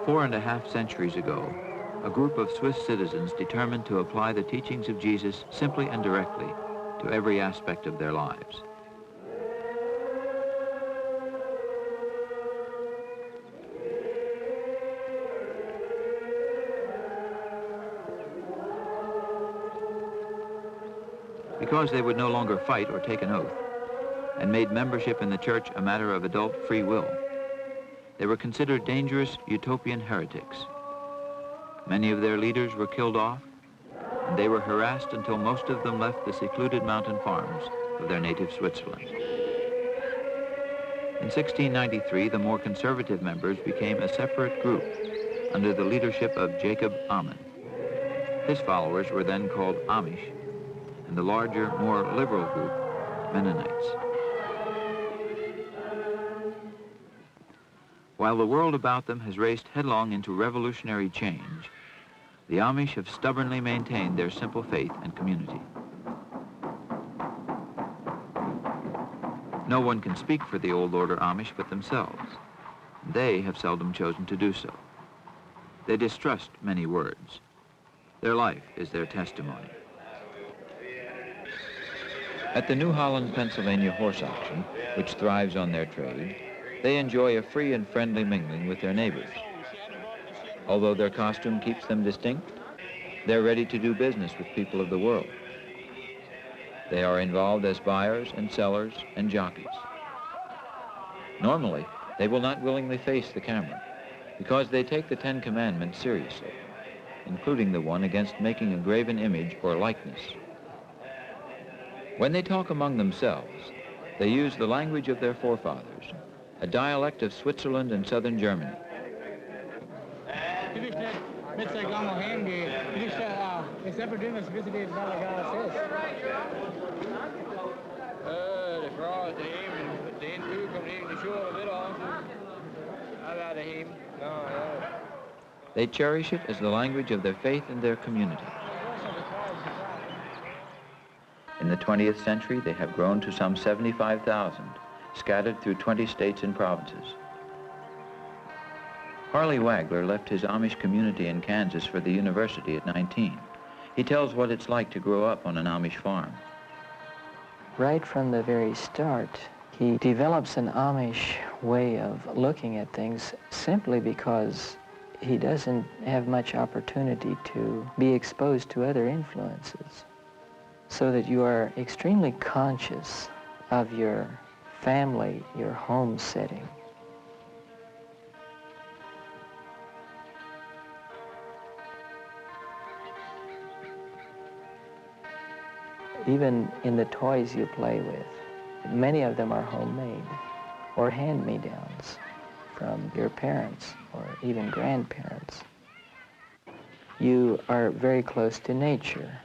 4.5 centuries ago, a group of Swiss citizens determined to apply the teachings of Jesus simply and directly to every aspect of their lives. Because they would no longer fight or take an oath, and made membership in the church a matter of adult free will, they were considered dangerous utopian heretics. Many of their leaders were killed off, and they were harassed until most of them left the secluded mountain farms of their native Switzerland. In 1693, the more conservative members became a separate group under the leadership of Jacob Ammon. His followers were then called Amish, and the larger, more liberal group, Mennonites. While the world about them has raced headlong into revolutionary change, the Amish have stubbornly maintained their simple faith and community. No one can speak for the old order Amish but themselves. They have seldom chosen to do so. They distrust many words. Their life is their testimony. At the New Holland, Pennsylvania horse auction, which thrives on their trade, they enjoy a free and friendly mingling with their neighbors. Although their costume keeps them distinct, they're ready to do business with people of the world. They are involved as buyers and sellers and jockeys. Normally, they will not willingly face the camera because they take the 10 Commandments seriously, including the one against making a graven image or likeness. When they talk among themselves, they use the language of their forefathers, a dialect of Switzerland and southern Germany. They cherish it as the language of their faith and their community. In the 20th century, they have grown to some 75,000, scattered through 20 states and provinces. Harley Wagler left his Amish community in Kansas for the university at 19. He tells what it's like to grow up on an Amish farm. Right from the very start, he develops an Amish way of looking at things simply because he doesn't have much opportunity to be exposed to other influences. So that you are extremely conscious of your family, your home setting. Even in the toys you play with, many of them are homemade or hand-me-downs from your parents or even grandparents. You are very close to nature.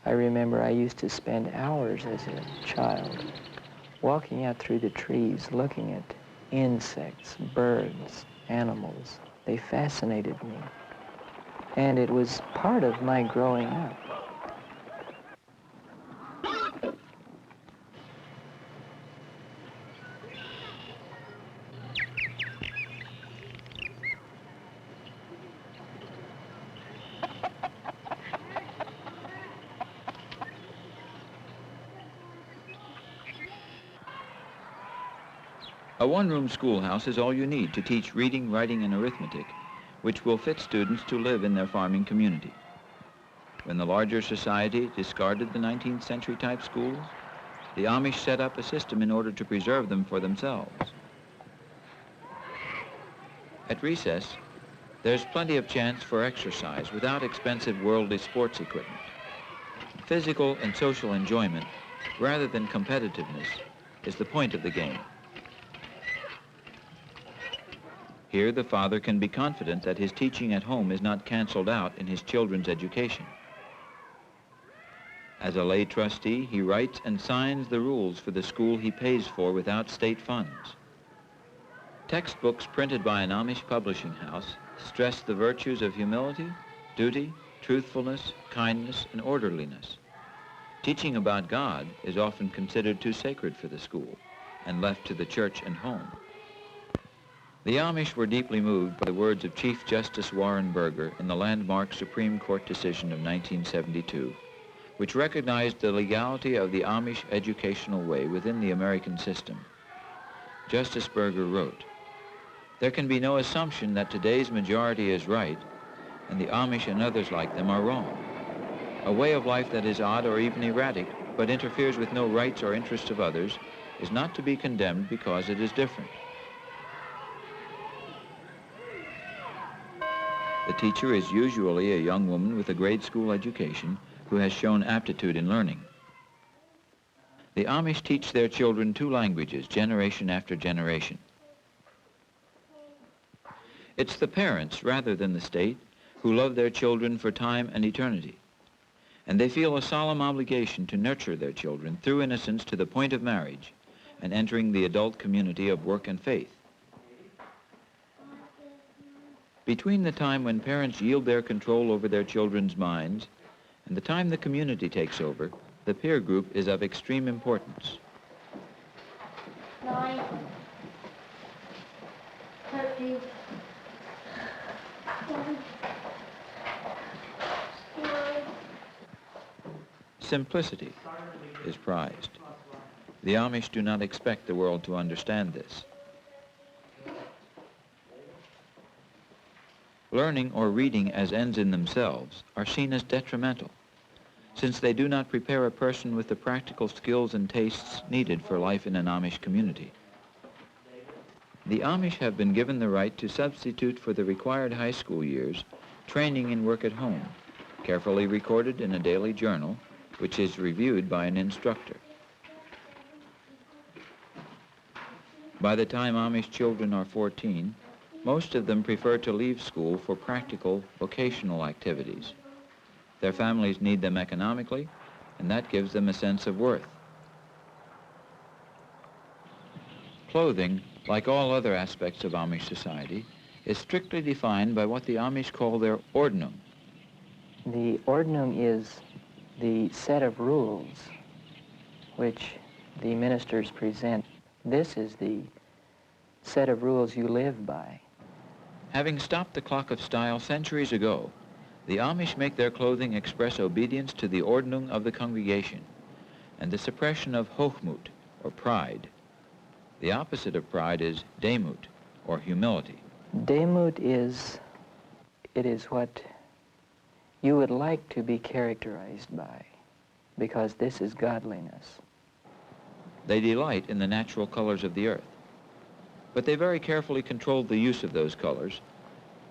I remember I used to spend hours as a child walking out through the trees, looking at insects, birds, animals. They fascinated me. And it was part of my growing up. A one-room schoolhouse is all you need to teach reading, writing, and arithmetic, which will fit students to live in their farming community. When the larger society discarded the 19th century type schools, the Amish set up a system in order to preserve them for themselves. At recess, there's plenty of chance for exercise without expensive worldly sports equipment. Physical and social enjoyment, rather than competitiveness, is the point of the game. Here, the father can be confident that his teaching at home is not canceled out in his children's education. As a lay trustee, he writes and signs the rules for the school he pays for without state funds. Textbooks printed by an Amish publishing house stress the virtues of humility, duty, truthfulness, kindness, and orderliness. Teaching about God is often considered too sacred for the school and left to the church and home. The Amish were deeply moved by the words of Chief Justice Warren Burger in the landmark Supreme Court decision of 1972, which recognized the legality of the Amish educational way within the American system. Justice Burger wrote, "There can be no assumption that today's majority is right and the Amish and others like them are wrong. A way of life that is odd or even erratic, but interferes with no rights or interests of others, is not to be condemned because it is different." The teacher is usually a young woman with a grade school education who has shown aptitude in learning. The Amish teach their children 2 languages, generation after generation. It's the parents, rather than the state, who love their children for time and eternity, and they feel a solemn obligation to nurture their children through innocence to the point of marriage and entering the adult community of work and faith. Between the time when parents yield their control over their children's minds and the time the community takes over, the peer group is of extreme importance. 9, 13, 7, 9. Simplicity is prized. The Amish do not expect the world to understand this. Learning or reading as ends in themselves are seen as detrimental, since they do not prepare a person with the practical skills and tastes needed for life in an Amish community. The Amish have been given the right to substitute for the required high school years training in work at home, carefully recorded in a daily journal, which is reviewed by an instructor. By the time Amish children are 14, most of them prefer to leave school for practical, vocational activities. Their families need them economically, and that gives them a sense of worth. Clothing, like all other aspects of Amish society, is strictly defined by what the Amish call their ordnung. The ordnung is the set of rules which the ministers present. This is the set of rules you live by. Having stopped the clock of style centuries ago, the Amish make their clothing express obedience to the ordnung of the congregation and the suppression of hochmut, or pride. The opposite of pride is demut, or humility. Demut is what you would like to be characterized by, because this is godliness. They delight in the natural colors of the earth, but they very carefully control the use of those colors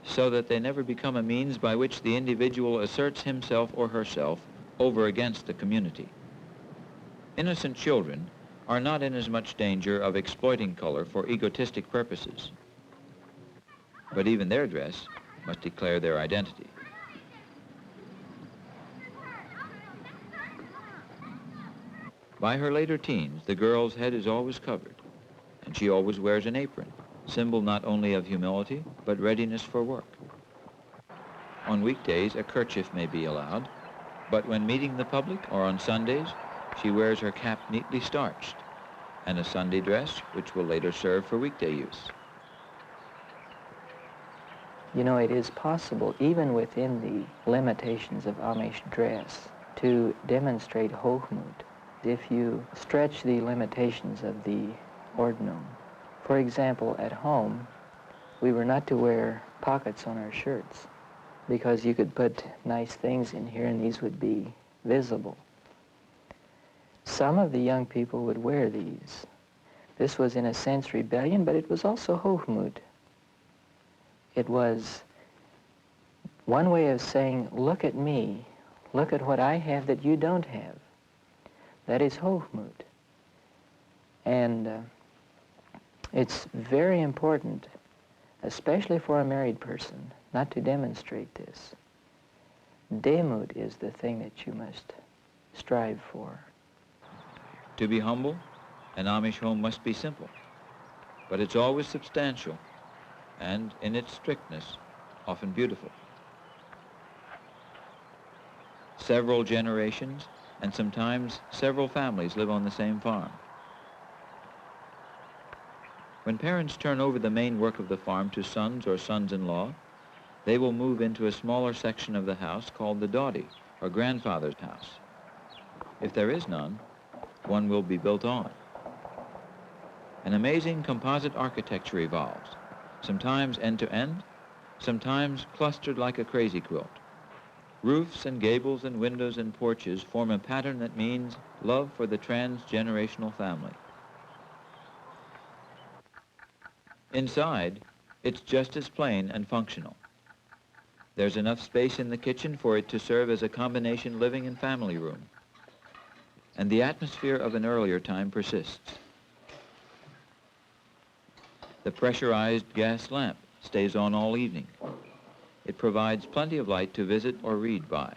so that they never become a means by which the individual asserts himself or herself over against the community. Innocent children are not in as much danger of exploiting color for egotistic purposes, but even their dress must declare their identity. By her later teens, the girl's head is always covered, and she always wears an apron, symbol not only of humility, but readiness for work. On weekdays, a kerchief may be allowed, but when meeting the public or on Sundays, she wears her cap neatly starched and a Sunday dress which will later serve for weekday use. You know, it is possible, even within the limitations of Amish dress, to demonstrate hochmut if you stretch the limitations of the ordnung. For example, at home, we were not to wear pockets on our shirts because you could put nice things in here and these would be visible. Some of the young people would wear these. This was in a sense rebellion, but it was also hochmut. It was one way of saying, look at me, look at what I have that you don't have. That is hochmut. And it's very important, especially for a married person, not to demonstrate this. Demut is the thing that you must strive for. To be humble, an Amish home must be simple, but it's always substantial and, in its strictness, often beautiful. Several generations and sometimes several families live on the same farm. When parents turn over the main work of the farm to sons or sons-in-law, they will move into a smaller section of the house called the dowdy, or grandfather's house. If there is none, one will be built on. An amazing composite architecture evolves, sometimes end to end, sometimes clustered like a crazy quilt. Roofs and gables and windows and porches form a pattern that means love for the trans-generational family. Inside, it's just as plain and functional. There's enough space in the kitchen for it to serve as a combination living and family room. And the atmosphere of an earlier time persists. The pressurized gas lamp stays on all evening. It provides plenty of light to visit or read by.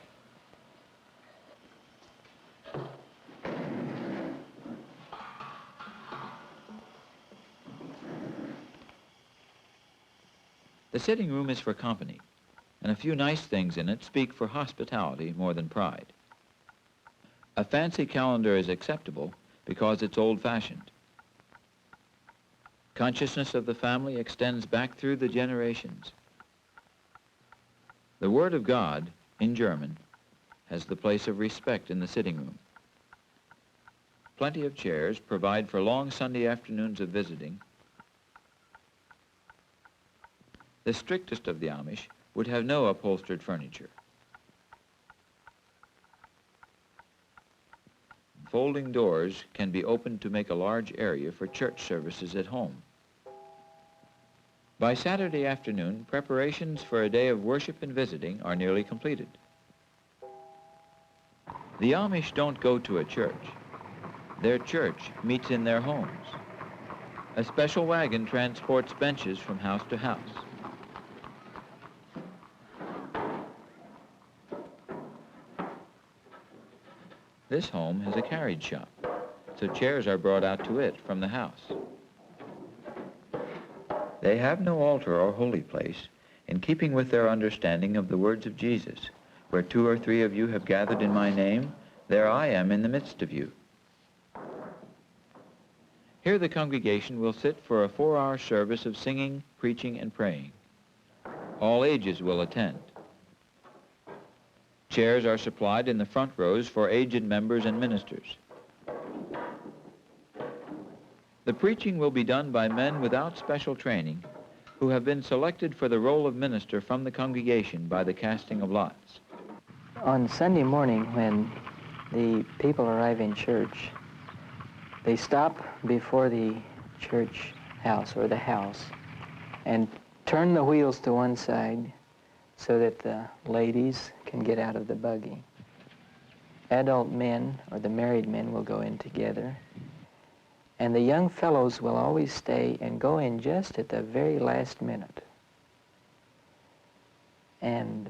The sitting room is for company, and a few nice things in it speak for hospitality more than pride. A fancy calendar is acceptable because it's old-fashioned. Consciousness of the family extends back through the generations. The Word of God, in German, has the place of respect in the sitting room. Plenty of chairs provide for long Sunday afternoons of visiting. The strictest of the Amish would have no upholstered furniture. Folding doors can be opened to make a large area for church services at home. By Saturday afternoon, preparations for a day of worship and visiting are nearly completed. The Amish don't go to a church. Their church meets in their homes. A special wagon transports benches from house to house. This home has a carriage shop, so chairs are brought out to it from the house. They have no altar or holy place, in keeping with their understanding of the words of Jesus, where 2 or 3 of you have gathered in my name, there I am in the midst of you. Here the congregation will sit for a 4-hour service of singing, preaching, and praying. All ages will attend. Chairs are supplied in the front rows for aged members and ministers. The preaching will be done by men without special training who have been selected for the role of minister from the congregation by the casting of lots. On Sunday morning, when the people arrive in church, they stop before the church house or the house and turn the wheels to one side so that the ladies can get out of the buggy. Adult men, or the married men, will go in together, and the young fellows will always stay and go in just at the very last minute. And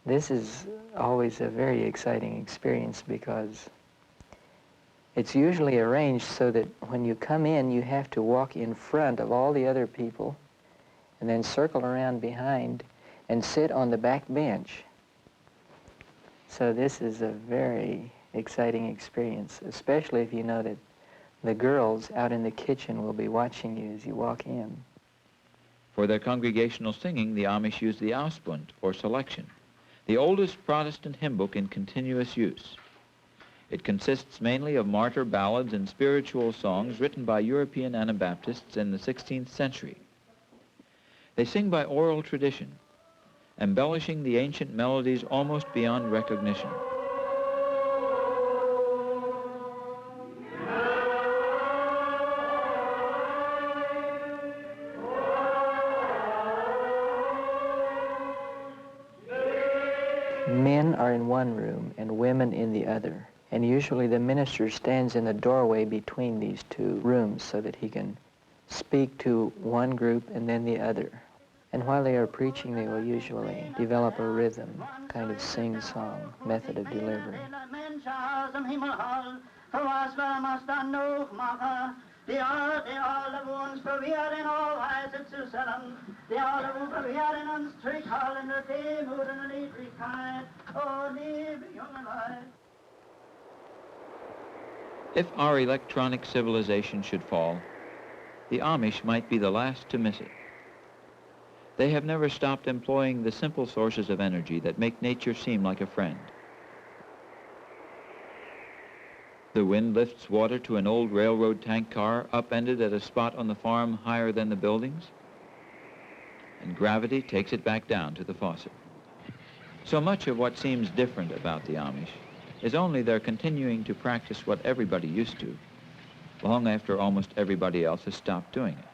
this is always a very exciting experience because it's usually arranged so that when you come in, you have to walk in front of all the other people and then circle around behind and sit on the back bench. So this is a very exciting experience, especially if you know that the girls out in the kitchen will be watching you as you walk in. For their congregational singing, the Amish use the Ausbund, or selection, the oldest Protestant hymn book in continuous use. It consists mainly of martyr ballads and spiritual songs written by European Anabaptists in the 16th century. They sing by oral tradition, embellishing the ancient melodies almost beyond recognition. Men are in one room and women in the other, and usually the minister stands in the doorway between these 2 rooms so that he can speak to one group and then the other. And while they are preaching, they will usually develop a rhythm, kind of sing-song method of delivery. If our electronic civilization should fall, the Amish might be the last to miss it. They have never stopped employing the simple sources of energy that make nature seem like a friend. The wind lifts water to an old railroad tank car upended at a spot on the farm higher than the buildings, and gravity takes it back down to the faucet. So much of what seems different about the Amish is only their continuing to practice what everybody used to, long after almost everybody else has stopped doing it.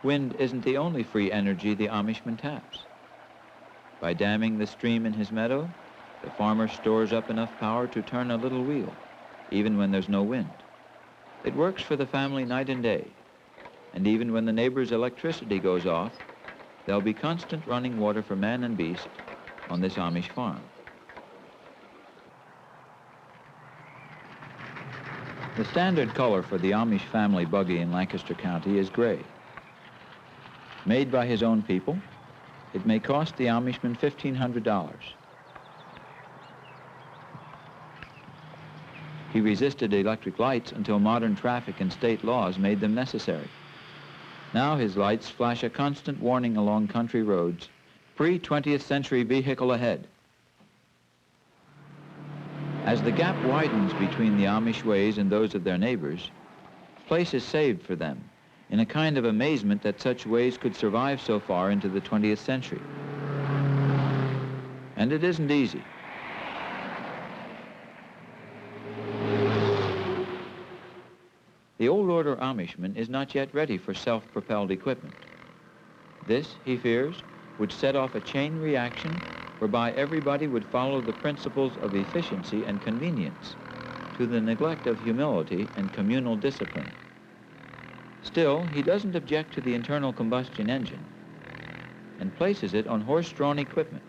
Wind isn't the only free energy the Amishman taps. By damming the stream in his meadow, the farmer stores up enough power to turn a little wheel, even when there's no wind. It works for the family night and day, and even when the neighbor's electricity goes off, there'll be constant running water for man and beast on this Amish farm. The standard color for the Amish family buggy in Lancaster County is gray. Made by his own people, it may cost the Amishman $1,500. He resisted electric lights until modern traffic and state laws made them necessary. Now his lights flash a constant warning along country roads, pre-20th century vehicle ahead. As the gap widens between the Amish ways and those of their neighbors, place is saved for them in a kind of amazement that such ways could survive so far into the 20th century. And it isn't easy. The old order Amishman is not yet ready for self-propelled equipment. This, he fears, would set off a chain reaction whereby everybody would follow the principles of efficiency and convenience to the neglect of humility and communal discipline. Still, he doesn't object to the internal combustion engine and places it on horse-drawn equipment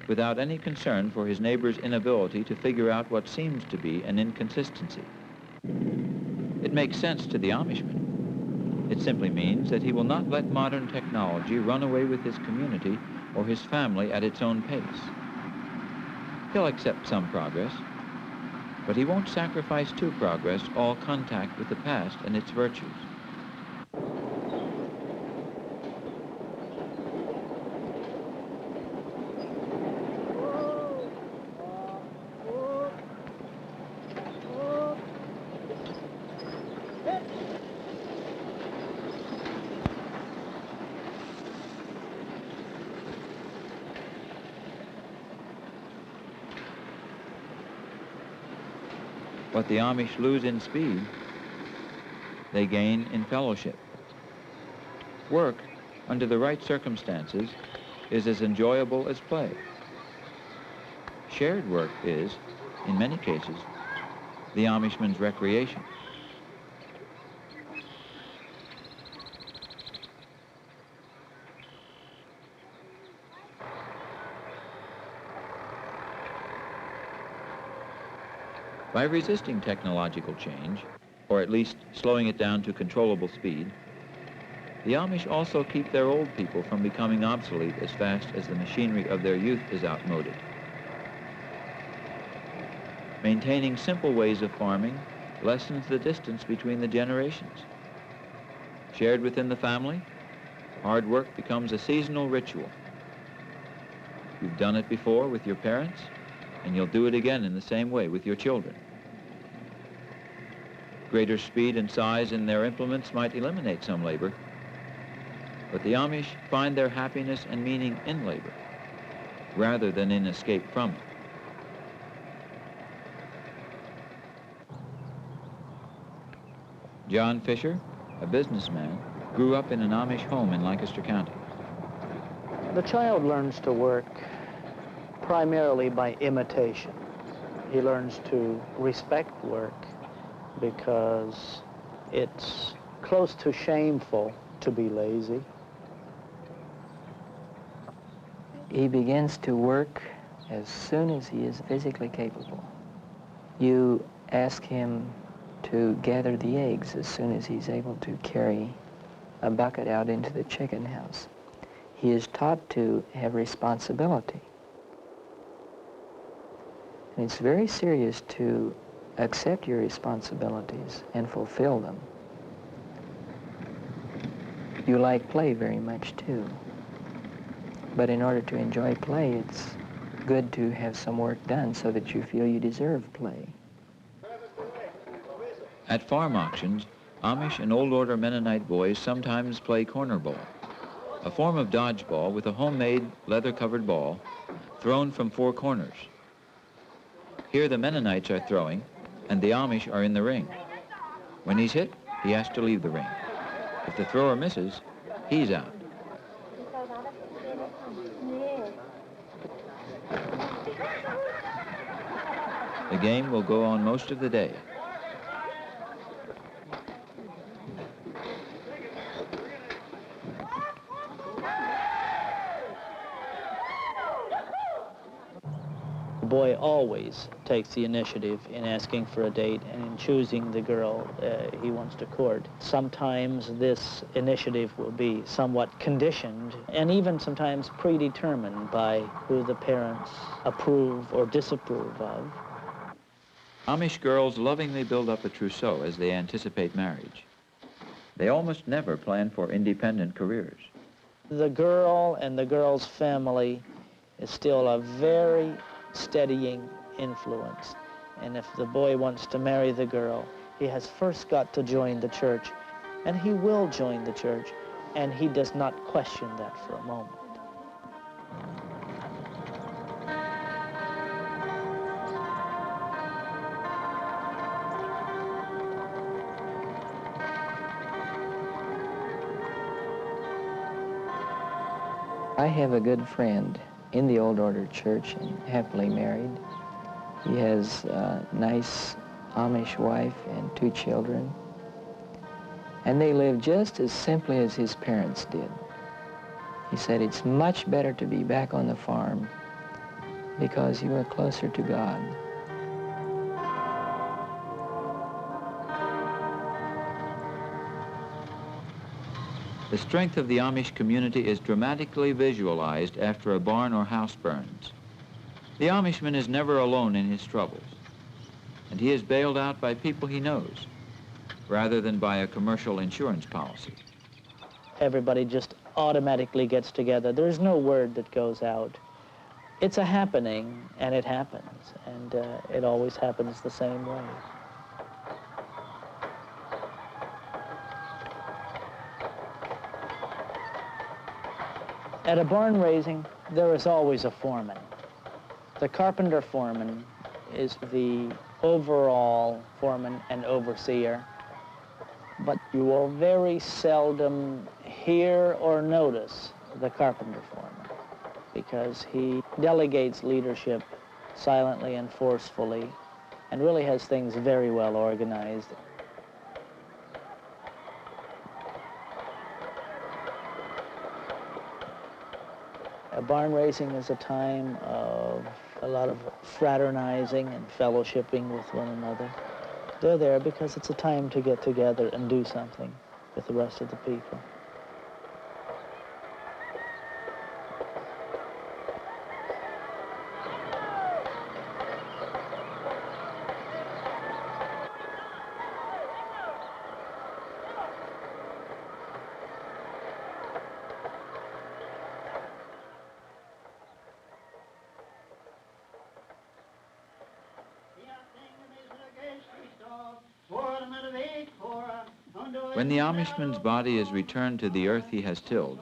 without any concern for his neighbor's inability to figure out what seems to be an inconsistency. It makes sense to the Amishman. It simply means that he will not let modern technology run away with his community or his family at its own pace. He'll accept some progress, but he won't sacrifice to progress all contact with the past and its virtues. What the Amish lose in speed, they gain in fellowship. Work, under the right circumstances, is as enjoyable as play. Shared work is, in many cases, the Amishman's recreation. By resisting technological change, or at least slowing it down to controllable speed, the Amish also keep their old people from becoming obsolete as fast as the machinery of their youth is outmoded. Maintaining simple ways of farming lessens the distance between the generations. Shared within the family, hard work becomes a seasonal ritual. You've done it before with your parents, and you'll do it again in the same way with your children. Greater speed and size in their implements might eliminate some labor, but the Amish find their happiness and meaning in labor, rather than in escape from it. John Fisher, a businessman, grew up in an Amish home in Lancaster County. The child learns to work primarily by imitation. He learns to respect work because it's close to shameful to be lazy. He begins to work as soon as he is physically capable. You ask him to gather the eggs as soon as he's able to carry a bucket out into the chicken house. He is taught to have responsibility. And it's very serious to accept your responsibilities and fulfill them. You like play very much too. But in order to enjoy play, it's good to have some work done so that you feel you deserve play. At farm auctions, Amish and Old Order Mennonite boys sometimes play corner ball, a form of dodgeball with a homemade leather-covered ball thrown from four corners. Here the Mennonites are throwing, and the Amish are in the ring. When he's hit, he has to leave the ring. If the thrower misses, he's out. The game will go on most of the day. The boy always takes the initiative in asking for a date and in choosing the girl he wants to court. Sometimes this initiative will be somewhat conditioned and even sometimes predetermined by who the parents approve or disapprove of. Amish girls lovingly build up a trousseau as they anticipate marriage. They almost never plan for independent careers. The girl and the girl's family is still a very steadying influence. And if the boy wants to marry the girl, he has first got to join the church, and he will join the church, and he does not question that for a moment. I have a good friend in the Old Order Church and happily married. He has a nice Amish wife and 2 children. And they live just as simply as his parents did. He said it's much better to be back on the farm because you are closer to God. The strength of the Amish community is dramatically visualized after a barn or house burns. The Amishman is never alone in his troubles, and he is bailed out by people he knows, rather than by a commercial insurance policy. Everybody just automatically gets together. There's no word that goes out. It's a happening, and it happens, and it always happens the same way. At a barn raising, there is always a foreman. The carpenter foreman is the overall foreman and overseer, but you will very seldom hear or notice the carpenter foreman because he delegates leadership silently and forcefully and really has things very well organized. A barn raising is a time of a lot of fraternizing and fellowshipping with one another. They're there because it's a time to get together and do something with the rest of the people. When the Amishman's body is returned to the earth he has tilled,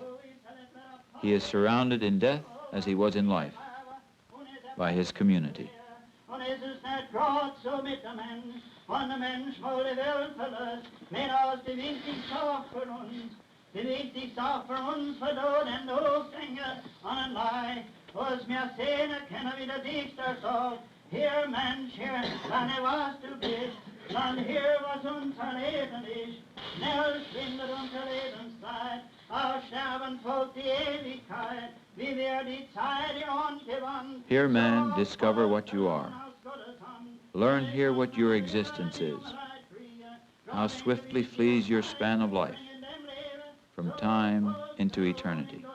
he is surrounded in death as he was in life by his community. Hier Menschen, lange warst du bist, dann hier was unser Leben ist, schnell schwindet unsere Lebenszeit, auf Sterben folgt die Ewigkeit, wie wir die Zeit in uns gewandt. Here, man, discover what you are. Learn here what your existence is. How swiftly flees your span of life, from time into eternity.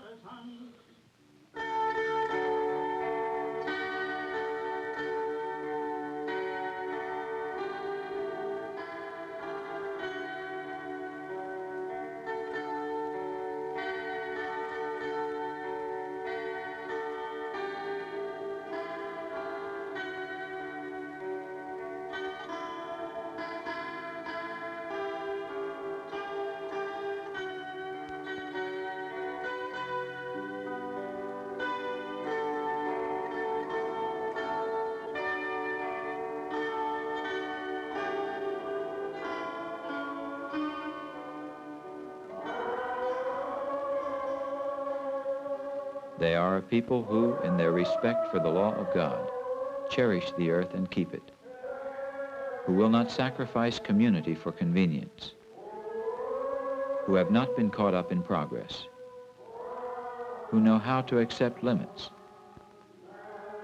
They are a people who, in their respect for the law of God, cherish the earth and keep it, who will not sacrifice community for convenience, who have not been caught up in progress, who know how to accept limits,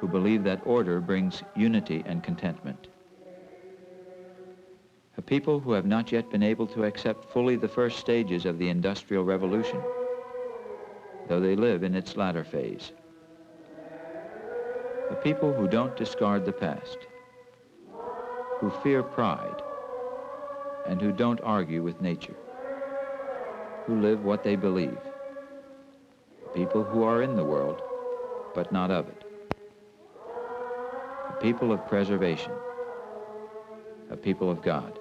who believe that order brings unity and contentment. A people who have not yet been able to accept fully the first stages of the Industrial Revolution, though they live in its latter phase. A people who don't discard the past, who fear pride, and who don't argue with nature, who live what they believe. People who are in the world, but not of it. A people of preservation, a people of God.